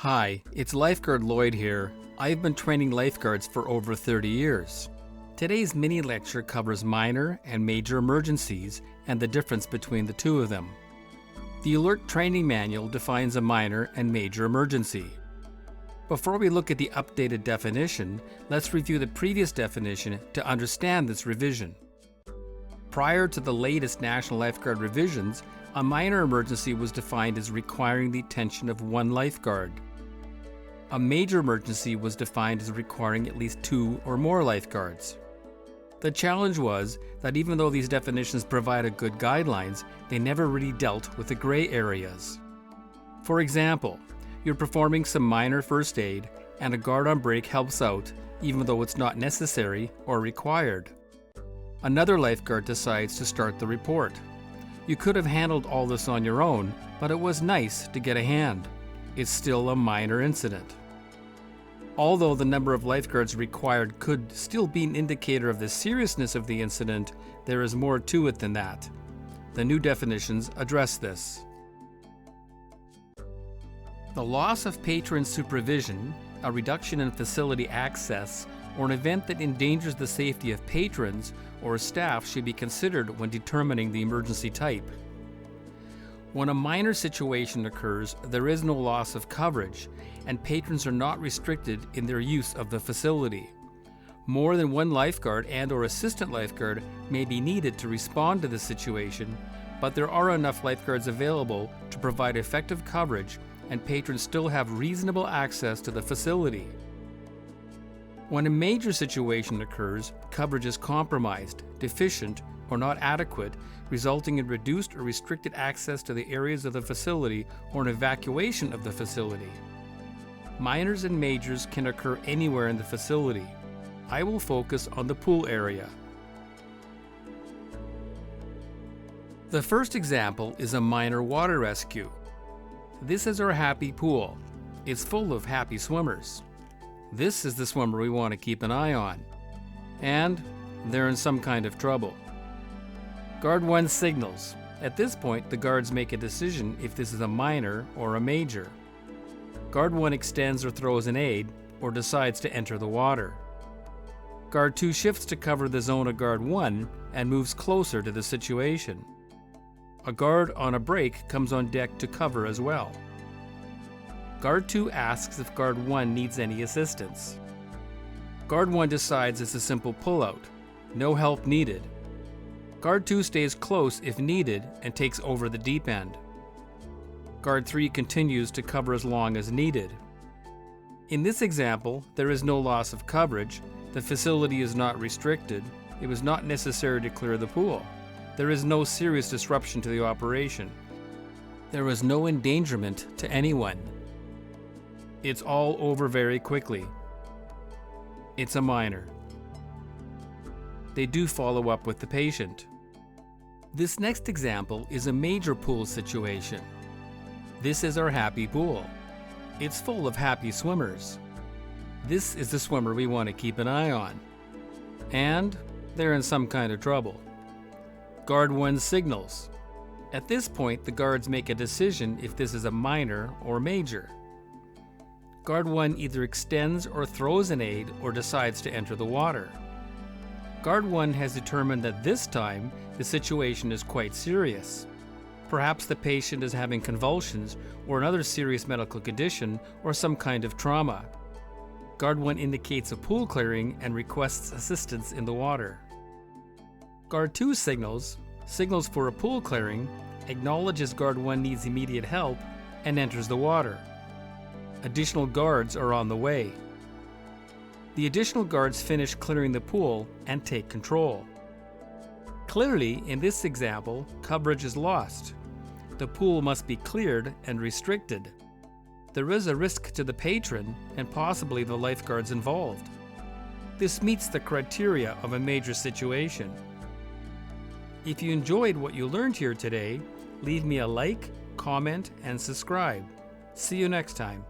Hi, it's Lifeguard Lloyd here. I've been training lifeguards for over 30 years. Today's mini lecture covers minor and major emergencies and the difference between the two of them. The Alert Training Manual defines a minor and major emergency. Before we look at the updated definition, let's review the previous definition to understand this revision. Prior to the latest National Lifeguard revisions, a minor emergency was defined as requiring the attention of one lifeguard. A major emergency was defined as requiring at least 2 or more lifeguards. The challenge was that even though these definitions provided good guidelines, they never really dealt with the gray areas. For example, you're performing some minor first aid and a guard on break helps out even though it's not necessary or required. Another lifeguard decides to start the report. You could have handled all this on your own, but it was nice to get a hand. It's still a minor incident. Although the number of lifeguards required could still be an indicator of the seriousness of the incident, there is more to it than that. The new definitions address this. The loss of patron supervision, a reduction in facility access, or an event that endangers the safety of patrons or staff should be considered when determining the emergency type. When a minor situation occurs, there is no loss of coverage, and patrons are not restricted in their use of the facility. More than one lifeguard and/or assistant lifeguard may be needed to respond to the situation, but there are enough lifeguards available to provide effective coverage, and patrons still have reasonable access to the facility. When a major situation occurs, coverage is compromised, deficient, or not adequate, resulting in reduced or restricted access to the areas of the facility or an evacuation of the facility. Minors and majors can occur anywhere in the facility. I will focus on the pool area. The first example is a minor water rescue. This is our happy pool. It's full of happy swimmers. This is the swimmer we want to keep an eye on. And they're in some kind of trouble. Guard 1 signals. At this point, the guards make a decision if this is a minor or a major. Guard 1 extends or throws an aid, or decides to enter the water. Guard 2 shifts to cover the zone of Guard 1 and moves closer to the situation. A guard on a break comes on deck to cover as well. Guard 2 asks if Guard 1 needs any assistance. Guard 1 decides it's a simple pullout. No help needed. Guard 2 stays close if needed and takes over the deep end. Guard 3 continues to cover as long as needed. In this example, there is no loss of coverage, the facility is not restricted, it was not necessary to clear the pool. There is no serious disruption to the operation. There was no endangerment to anyone. It's all over very quickly. It's a minor. They do follow up with the patient. This next example is a major pool situation. This is our happy pool. It's full of happy swimmers. This is the swimmer we want to keep an eye on. And they're in some kind of trouble. Guard 1 signals. At this point, the guards make a decision if this is a minor or major. Guard 1 either extends or throws an aid or decides to enter the water. Guard 1 has determined that this time the situation is quite serious. Perhaps the patient is having convulsions or another serious medical condition or some kind of trauma. Guard 1 indicates a pool clearing and requests assistance in the water. Guard 2 signals for a pool clearing, acknowledges Guard 1 needs immediate help, and enters the water. Additional guards are on the way. The additional guards finish clearing the pool and take control. Clearly, in this example, coverage is lost. The pool must be cleared and restricted. There is a risk to the patron and possibly the lifeguards involved. This meets the criteria of a major situation. If you enjoyed what you learned here today, leave me a like, comment, and subscribe. See you next time.